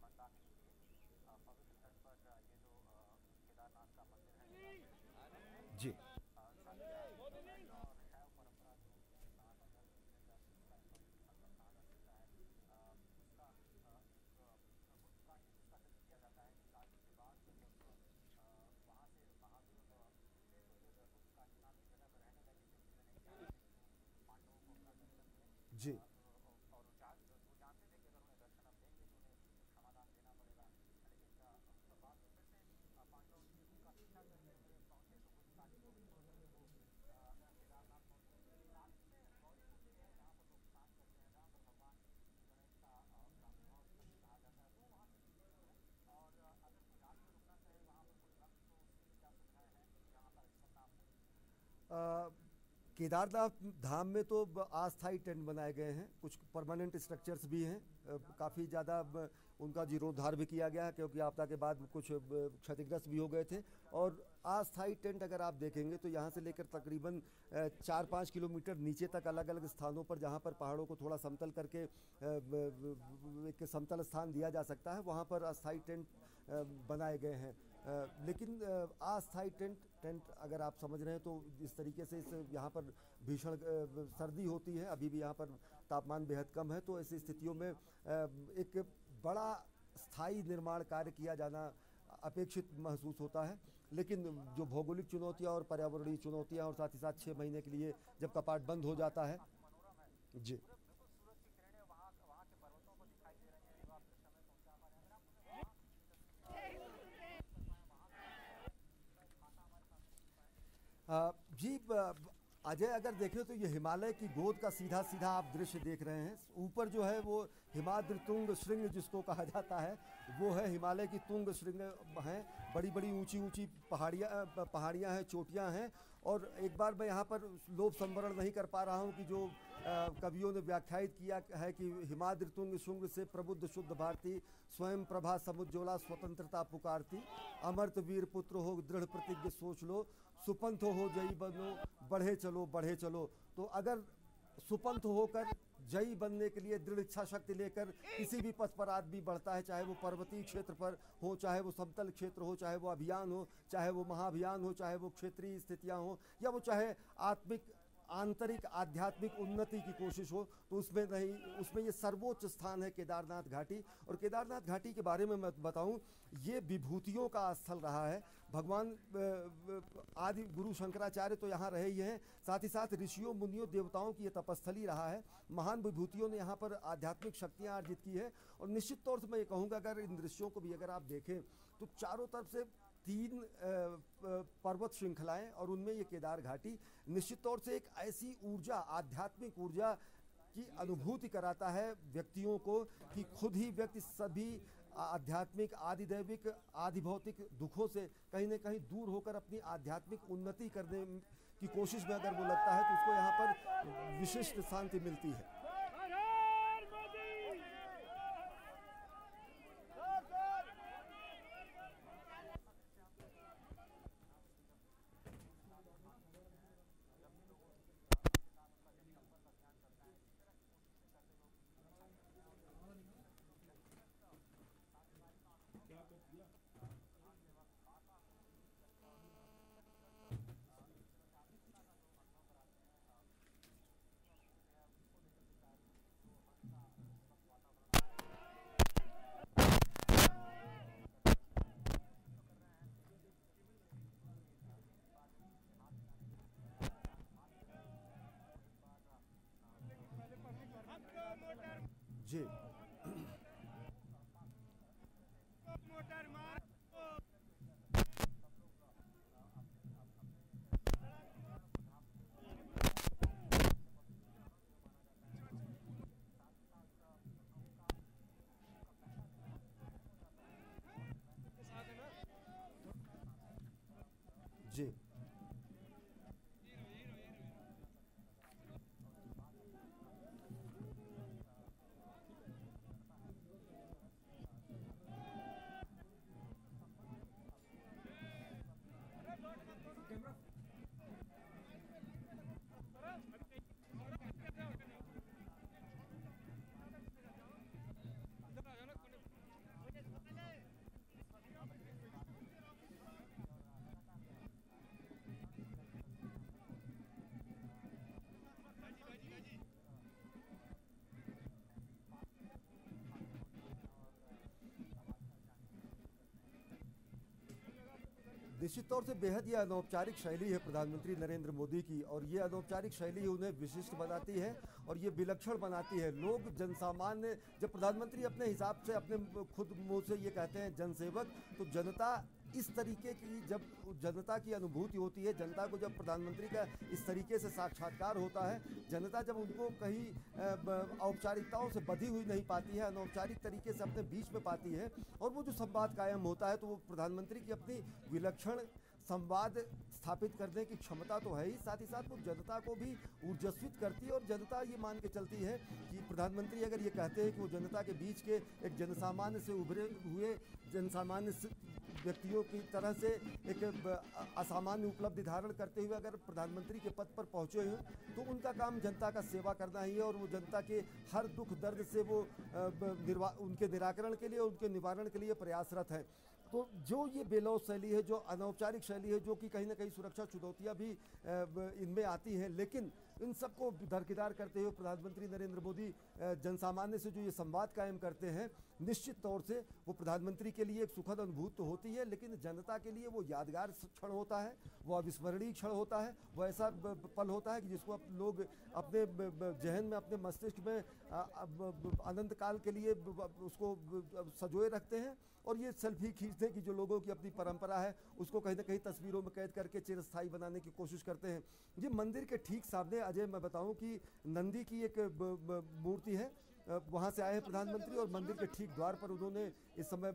मंदाकिनी के पवित्र तट पर ये जो केदारनाथ का मंदिर है जी और शैव परंपरा जो सनातन धर्म में उसका स्थान रखता है उसका डिस्कशन किया जाता है कि शादी के बाद जब वहाँ से महावीर तो फिर उसका नाम की जगह पर रहने लगे थे उन्होंने पांडवों को अपना दर्शन दिए जी और वो जानते थे कि अगर उन्हें दर्शन अब देंगे तो उन्हें क्षमादान देना पड़ेगा लेकिन बाद में फिर से पांडव उनका पीछा करते हुए पहुंचे तो कुछ काशी को भी छोड़ करके वो केदारनाथ पहुंचे। काशी में गौरी कुंड है जहाँ पर लोग स्नान करते हैं जहाँ पर भगवान गणेश का प्रादुर्भाव स्थल कहा जाता है वो वहाँ से निकले हुए हैं और अगर कोई रात में रुकना चाहे वहाँ पर कोई भक्त तो उसके लिए क्या सुविधाएं हैं यहाँ पर इस वक्त आप केदारनाथ धाम में तो अस्थायी टेंट बनाए गए हैं, कुछ परमानेंट स्ट्रक्चर्स भी हैं, काफ़ी ज़्यादा उनका जीर्णोद्धार भी किया गया है क्योंकि आपदा के बाद कुछ क्षतिग्रस्त भी हो गए थे। और अस्थायी टेंट अगर आप देखेंगे तो यहाँ से लेकर तकरीबन 4-5 किलोमीटर नीचे तक अलग अलग स्थानों पर जहाँ पर पहाड़ों को थोड़ा समतल करके एक समतल स्थान दिया जा सकता है वहाँ पर अस्थायी टेंट बनाए गए हैं। लेकिन अस्थायी टेंट अगर आप समझ रहे हैं तो इस तरीके से इस यहाँ पर भीषण सर्दी होती है, अभी भी यहाँ पर तापमान बेहद कम है, तो ऐसी स्थितियों में एक बड़ा स्थायी निर्माण कार्य किया जाना अपेक्षित महसूस होता है। लेकिन जो भौगोलिक चुनौतियाँ और पर्यावरणीय चुनौतियाँ और साथ ही साथ 6 महीने के लिए जब कपाट बंद हो जाता है जी बिल्कुल सूरज की किरणें वहाँ के पर्वतों को दिखाई दे रही हैं। आप दृश्य में पहुँचा पा रहे हैं अगर आप जी अजय अगर देखें तो ये हिमालय की गोद का सीधा सीधा आप दृश्य देख रहे हैं। ऊपर जो है वो हिमाद्रि तुंग श्रृंग जिसको कहा जाता है वो है, हिमालय की तुंग श्रृंग हैं, बड़ी बड़ी ऊंची ऊंची पहाड़ियाँ हैं, चोटियाँ हैं। और एक बार मैं यहाँ पर लोभ संवरण नहीं कर पा रहा हूँ कि जो कवियों ने व्याख्यायित किया है कि हिमाद्रि तुंग श्रृंग से प्रबुद्ध शुद्ध भारती, स्वयं प्रभा समुज्ज्वला स्वतंत्रता पुकारती, अमर्त वीर पुत्र हो दृढ़ प्रतिज्ञ सोच लो, सुपंथ हो जयी बनो बढ़े चलो बढ़े चलो। तो अगर सुपंथ होकर जयी बनने के लिए दृढ़ इच्छा शक्ति लेकर किसी भी पथ पर आदमी बढ़ता है, चाहे वो पर्वतीय क्षेत्र पर हो, चाहे वो समतल क्षेत्र हो, चाहे वो अभियान हो, चाहे वो महाअभियान हो, चाहे वो क्षेत्रीय स्थितियां हो, या वो चाहे आंतरिक आध्यात्मिक उन्नति की कोशिश हो, तो उसमें ये सर्वोच्च स्थान है केदारनाथ घाटी। और केदारनाथ घाटी के बारे में मैं बताऊं, ये विभूतियों का स्थल रहा है। भगवान आदि गुरु शंकराचार्य तो यहाँ रहे ही हैं, साथ ही साथ ऋषियों मुनियों देवताओं की ये तपस्थली रहा है। महान विभूतियों ने यहाँ पर आध्यात्मिक शक्तियाँ अर्जित की है। और निश्चित तौर से मैं ये कहूँगा अगर इन दृश्यों को भी अगर आप देखें तो चारों तरफ से 3 पर्वत श्रृंखलाएं और उनमें ये केदार घाटी निश्चित तौर से एक ऐसी ऊर्जा, आध्यात्मिक ऊर्जा की अनुभूति कराता है व्यक्तियों को कि खुद ही व्यक्ति सभी आध्यात्मिक, आदिदैविक, आधिभौतिक दुखों से कहीं न कहीं दूर होकर अपनी आध्यात्मिक उन्नति करने की कोशिश में अगर वो लगता है तो उसको यहाँ पर विशिष्ट शांति मिलती है। जी जी निश्चित तौर से बेहद ये अनौपचारिक शैली है प्रधानमंत्री नरेंद्र मोदी की, और ये अनौपचारिक शैली उन्हें विशिष्ट बनाती है और ये विलक्षण बनाती है। लोग जनसामान्य, जब प्रधानमंत्री अपने हिसाब से अपने खुद मुंह से ये कहते हैं जनसेवक, तो जनता इस तरीके की, जब जनता की अनुभूति होती है, जनता को जब प्रधानमंत्री का इस तरीके से साक्षात्कार होता है, जनता जब उनको कहीं औपचारिकताओं से बधी हुई नहीं पाती है, अनौपचारिक तरीके से अपने बीच में पाती है, और वो जो संवाद कायम होता है, तो वो प्रधानमंत्री की अपनी विलक्षण संवाद स्थापित करने की क्षमता तो है ही, साथ ही साथ वो जनता को भी ऊर्जस्वित करती है। और जनता ये मान के चलती है कि प्रधानमंत्री अगर ये कहते हैं कि वो जनता के बीच के एक जनसामान्य से उभरे हुए जनसामान्य व्यक्तियों की तरह से एक असामान्य उपलब्धि धारण करते हुए अगर प्रधानमंत्री के पद पर पहुँचे हैं, तो उनका काम जनता का सेवा करना ही है, और वो जनता के हर दुख दर्द से वो उनके निराकरण के लिए, उनके निवारण के लिए प्रयासरत है। तो जो ये बेलौस शैली है, जो अनौपचारिक शैली है, जो कि कहीं ना कहीं सुरक्षा चुनौतियां भी इनमें आती हैं, लेकिन इन सबको दरकिनार करते हुए प्रधानमंत्री नरेंद्र मोदी जनसामान्य से जो ये संवाद कायम करते हैं, निश्चित तौर से वो प्रधानमंत्री के लिए एक सुखद अनुभूति तो होती है, लेकिन जनता के लिए वो यादगार क्षण होता है, वो अविस्मरणीय क्षण होता है, वो ऐसा पल होता है कि जिसको लोग अपने जहन में, अपने मस्तिष्क में अनंत काल के लिए उसको सजोए रखते हैं। और ये सेल्फी खींचने की जो लोगों की अपनी परंपरा है, उसको कहीं ना कहीं तस्वीरों में कैद करके चिरस्थायी बनाने की कोशिश करते हैं। ये मंदिर के ठीक सामने, अजय मैं बताऊं कि नंदी की एक मूर्ति है, वहाँ से आए हैं प्रधानमंत्री, और मंदिर के ठीक द्वार पर उन्होंने इस समय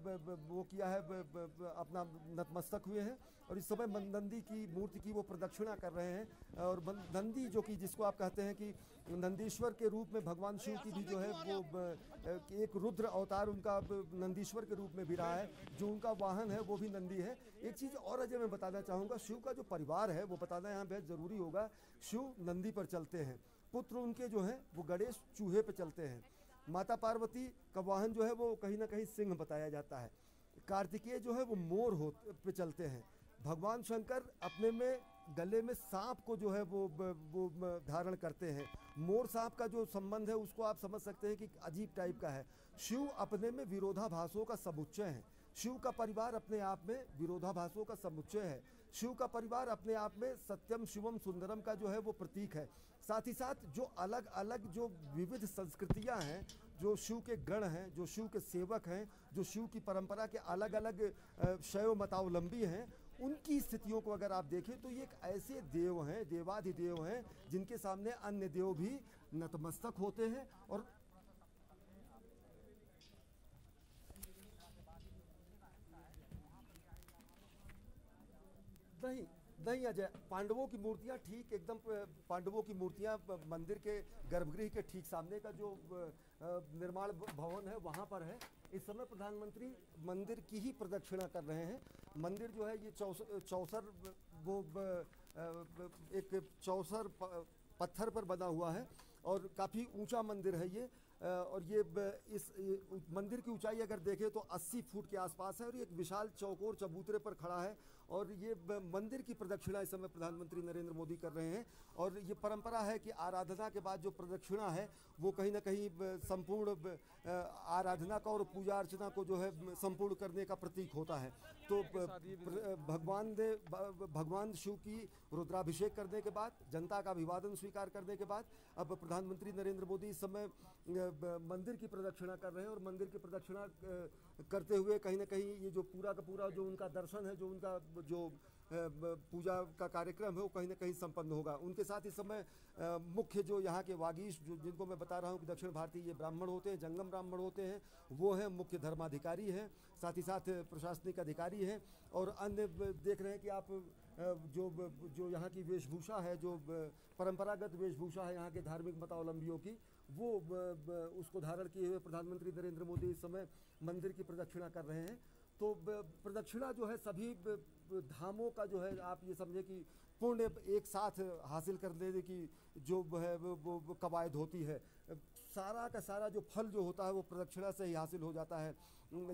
वो किया है, अपना नतमस्तक हुए हैं, और इस समय नंदी की मूर्ति की वो प्रदक्षिणा कर रहे हैं। और नंदी जो कि जिसको आप कहते हैं कि नंदीश्वर के रूप में भगवान शिव की भी जो है वो एक रुद्र अवतार उनका नंदीश्वर के रूप में भी रहा है, जो उनका वाहन है वो भी नंदी है। एक चीज़ और अजय मैं बताना चाहूँगा, शिव का जो परिवार है वो बताना यहाँ बेहद ज़रूरी होगा। शिव नंदी पर चलते हैं, पुत्र उनके जो हैं वो गणेश चूहे पे चलते हैं, माता पार्वती का वाहन जो है वो कहीं ना कहीं सिंह बताया जाता है, कार्तिकेय जो है वो मोर पे चलते हैं, भगवान शंकर अपने में गले में सांप को जो है वो धारण करते हैं। मोर सांप का जो संबंध है उसको आप समझ सकते हैं कि अजीब टाइप का है। शिव अपने में विरोधाभासों का समुच्चय है, शिव का परिवार अपने आप में विरोधाभासों का समुच्चय है, शिव का परिवार अपने आप में सत्यम शिवम सुंदरम का जो है वो प्रतीक है। साथ ही साथ जो अलग अलग जो विविध संस्कृतियां हैं, जो शिव के गण हैं, जो शिव के सेवक हैं, जो शिव की परंपरा के अलग अलग शैव मतावलंबी हैं, उनकी स्थितियों को अगर आप देखें तो ये एक ऐसे देव हैं, देवाधिदेव हैं, जिनके सामने अन्य देव भी नतमस्तक होते हैं। और नहीं अजय, पांडवों की मूर्तियां ठीक एकदम, पांडवों की मूर्तियां मंदिर के गर्भगृह के ठीक सामने का जो निर्माण भवन है वहां पर है। इस समय प्रधानमंत्री मंदिर की ही प्रदक्षिणा कर रहे हैं। मंदिर जो है ये चौसर वो एक चौसर पत्थर पर बना हुआ है और काफ़ी ऊंचा मंदिर है ये। और ये इस मंदिर की ऊंचाई अगर देखें तो 80 फुट के आसपास है और ये एक विशाल चौकोर चबूतरे पर खड़ा है। और ये मंदिर की प्रदक्षिणा इस समय प्रधानमंत्री नरेंद्र मोदी कर रहे हैं। और ये परंपरा है कि आराधना के बाद जो प्रदक्षिणा है वो कहीं ना कहीं संपूर्ण आराधना का और पूजा अर्चना को जो है संपूर्ण करने का प्रतीक होता है। तो भगवान शिव की रुद्राभिषेक करने के बाद, जनता का अभिवादन स्वीकार करने के बाद अब प्रधानमंत्री नरेंद्र मोदी इस समय मंदिर की प्रदक्षिणा कर रहे हैं। और मंदिर की प्रदक्षिणा करते हुए कहीं ना कहीं ये जो पूरा का पूरा जो उनका दर्शन है, जो उनका जो पूजा का कार्यक्रम है वो कहीं ना कहीं संपन्न होगा। उनके साथ इस समय मुख्य जो यहाँ के वागीश जो जिनको मैं बता रहा हूँ कि दक्षिण भारतीय ये ब्राह्मण होते हैं, जंगम ब्राह्मण होते हैं, वो हैं मुख्य धर्माधिकारी हैं, साथ ही साथ प्रशासनिक अधिकारी हैं। और अन्य देख रहे हैं कि आप जो यहाँ की वेशभूषा है, जो परंपरागत वेशभूषा है यहाँ के धार्मिक मतावलंबियों की, वो उसको धारण किए हुए प्रधानमंत्री नरेंद्र मोदी इस समय मंदिर की प्रदक्षिणा कर रहे हैं। तो प्रदक्षिणा जो है सभी धामों का जो है आप ये समझे कि पुण्य एक साथ हासिल कर लेने की जो है वो कवायद होती है। सारा का सारा जो फल जो होता है वो प्रदक्षिणा से ही हासिल हो जाता है।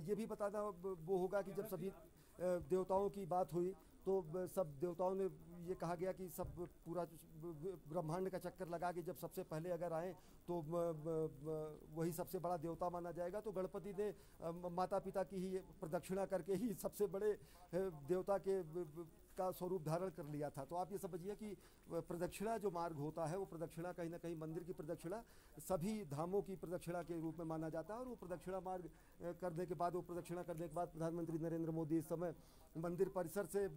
ये भी बताना वो होगा कि जब सभी देवताओं की बात हुई तो सब देवताओं ने ये कहा गया कि सब पूरा ब्रह्मांड का चक्कर लगा के जब सबसे पहले अगर आए तो वही सबसे बड़ा देवता माना जाएगा। तो गणपति ने माता पिता की ही प्रदक्षिणा करके ही सबसे बड़े देवता के का स्वरूप धारण कर लिया था। तो आप ये समझिए कि प्रदक्षिणा जो मार्ग होता है वो प्रदक्षिणा कहीं ना कहीं मंदिर की प्रदक्षिणा सभी धामों की प्रदक्षिणा के रूप में माना जाता है। और वो प्रदक्षिणा मार्ग करने के बाद, वो प्रदक्षिणा करने के बाद प्रधानमंत्री नरेंद्र मोदी इस समय मंदिर परिसर से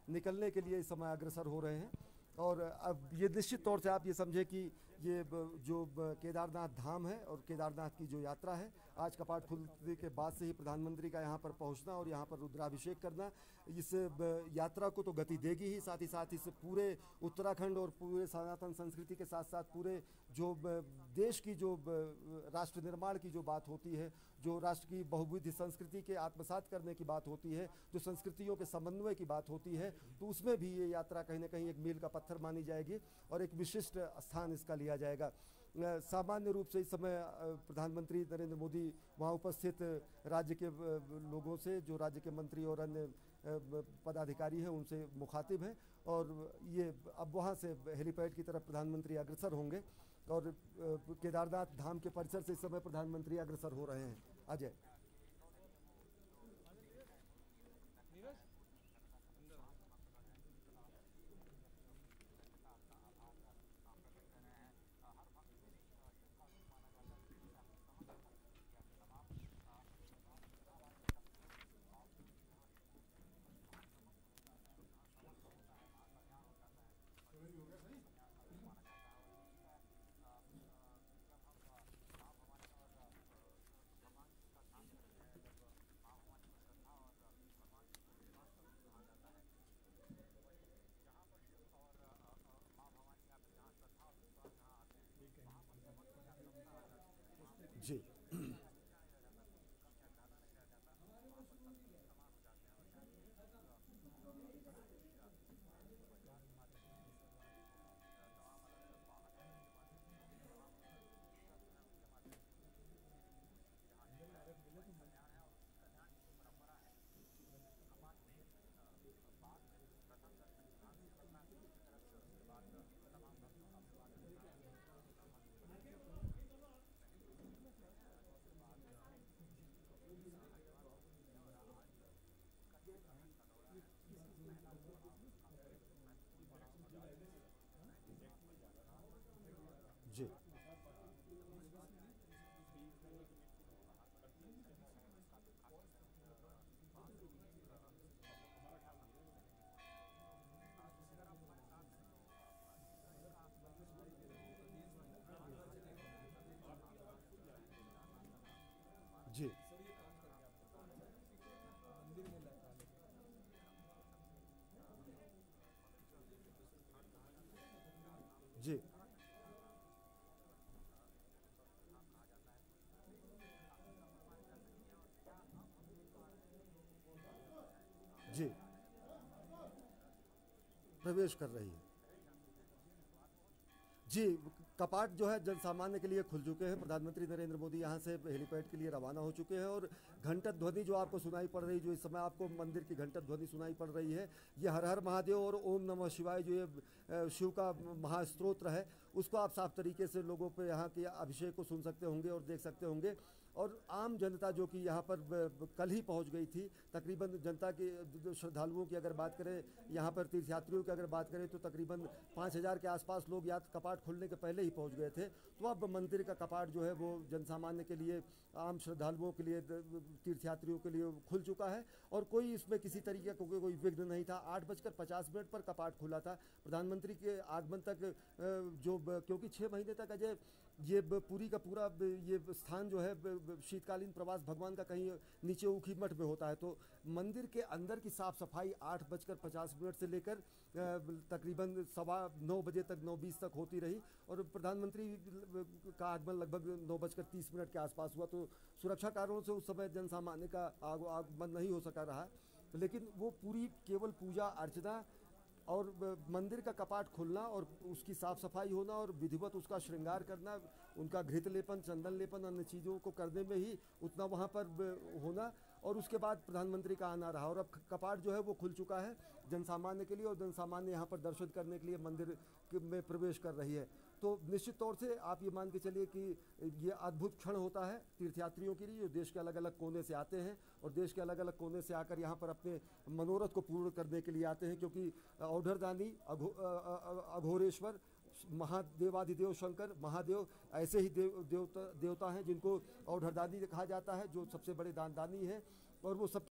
निकलने के लिए इस समय अग्रसर हो रहे हैं। और अब ये निश्चित तौर से आप ये समझे कि ये जो केदारनाथ धाम है और केदारनाथ की जो यात्रा है, आज कपाट खुलने के बाद से ही प्रधानमंत्री का यहाँ पर पहुँचना और यहाँ पर रुद्राभिषेक करना इस यात्रा को तो गति देगी ही, साथ ही साथ इस पूरे उत्तराखंड और पूरे सनातन संस्कृति के साथ साथ पूरे जो देश की जो राष्ट्र निर्माण की जो बात होती है, जो राष्ट्र की बहुविध संस्कृति के आत्मसात करने की बात होती है, जो संस्कृतियों के समन्वय की बात होती है, तो उसमें भी ये यात्रा कहीं ना कहीं एक मील का पत्थर मानी जाएगी और एक विशिष्ट स्थान इसका लिया जाएगा। सामान्य रूप से इस समय प्रधानमंत्री नरेंद्र मोदी वहाँ उपस्थित राज्य के लोगों से, जो राज्य के मंत्री और अन्य पदाधिकारी हैं, उनसे मुखातिब हैं। और ये अब वहाँ से हेलीपैड की तरफ प्रधानमंत्री अग्रसर होंगे और केदारनाथ धाम के परिसर से इस समय प्रधानमंत्री अग्रसर हो रहे हैं। अजय जी जी जी जी जी प्रवेश कर रही है। जी कपाट जो है जन सामान्य के लिए खुल चुके हैं। प्रधानमंत्री नरेंद्र मोदी यहाँ से हेलीपैड के लिए रवाना हो चुके हैं और घंटा ध्वनि जो आपको सुनाई पड़ रही, जो इस समय आपको मंदिर की घंटा ध्वनि सुनाई पड़ रही है, ये हर हर महादेव और ओम नमः शिवाय जो ये शिव का महास्तोत्र है, उसको आप साफ तरीके से लोगों पे यहाँ के अभिषेक को सुन सकते होंगे और देख सकते होंगे। और आम जनता जो कि यहाँ पर कल ही पहुँच गई थी, तकरीबन जनता की श्रद्धालुओं की अगर बात करें, यहाँ पर तीर्थयात्रियों की अगर बात करें तो तकरीबन 5000 के आसपास लोग कपाट खुलने के पहले ही पहुँच गए थे। तो अब मंदिर का कपाट जो है वो जनसामान्य के लिए, आम श्रद्धालुओं के लिए, तीर्थयात्रियों के लिए खुल चुका है और कोई इसमें किसी तरीके का कोई विघ्न नहीं था। 8:50 पर कपाट खुला था। प्रधानमंत्री के आगमन तक जो, क्योंकि 6 महीने तक अजय ये पूरी का पूरा ये स्थान जो है शीतकालीन प्रवास भगवान का कहीं नीचे ऊखी मठ में होता है, तो मंदिर के अंदर की साफ सफाई 8:50 से लेकर तकरीबन 9:15 बजे तक, 9:20 तक होती रही और प्रधानमंत्री का आगमन लगभग 9:30 के आसपास हुआ। तो सुरक्षा कारणों से उस समय जनसामान्य का आगमन नहीं हो सका रहा, लेकिन वो पूरी केवल पूजा अर्चना और मंदिर का कपाट खुलना और उसकी साफ सफाई होना और विधिवत उसका श्रृंगार करना, उनका घृत लेपन, चंदन लेपन, अन्य चीज़ों को करने में ही उतना वहाँ पर होना, और उसके बाद प्रधानमंत्री का आना रहा। और अब कपाट जो है वो खुल चुका है जनसामान्य के लिए, और जनसामान्य यहाँ पर दर्शन करने के लिए मंदिर में प्रवेश कर रही है। तो निश्चित तौर से आप ये मान के चलिए कि ये अद्भुत क्षण होता है तीर्थयात्रियों के लिए, जो देश के अलग अलग कोने से आते हैं और देश के अलग अलग कोने से आकर यहाँ पर अपने मनोरथ को पूर्ण करने के लिए आते हैं। क्योंकि औढ़रदानी, अघोरेश्वर, महादेवाधिदेव शंकर, महादेव ऐसे ही देवता हैं जिनको औढ़रदानी कहा जाता है, जो सबसे बड़े दानदानी हैं, और वो सब